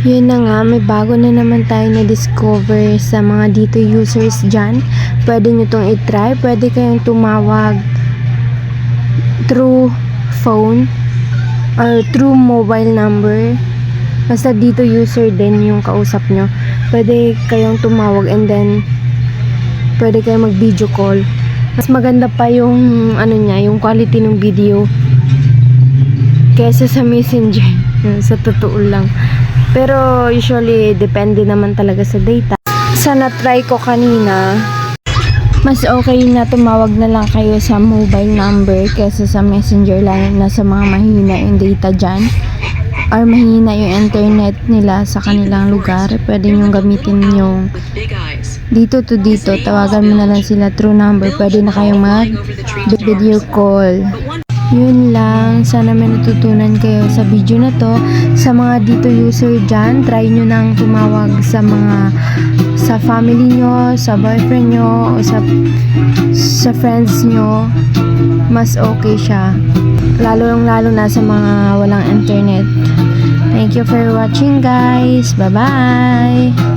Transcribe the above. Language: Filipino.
Yun na nga, may bago na naman tayo na-discover sa mga dito users dyan. Pwede nyo itong i-try. Pwede kayong tumawag through phone or through mobile number. Basta dito user din yung kausap nyo. Pwede kayong tumawag and then pwede kayong mag-video call. Mas maganda pa yung yung quality ng video kesa sa messenger. Sa totoo lang. Pero usually depende naman talaga sa data. Sa na-try ko kanina, mas okay na tumawag na lang kayo sa mobile number kesa sa messenger, lalo na sa mga mahina yung data dyan or mahina yung internet nila sa kanilang lugar. Pwede nyo gamitin yung dito to dito, tawagan mo na lang sila through number. Pwede na kayong mag video call. Yun lang, sana may natutunan kayo sa video na to. Sa mga dito user dyan, try nyo nang tumawag sa family nyo, sa boyfriend nyo, o sa friends nyo. Mas okay siya, lalo na sa mga walang internet. Thank you for watching guys, bye bye.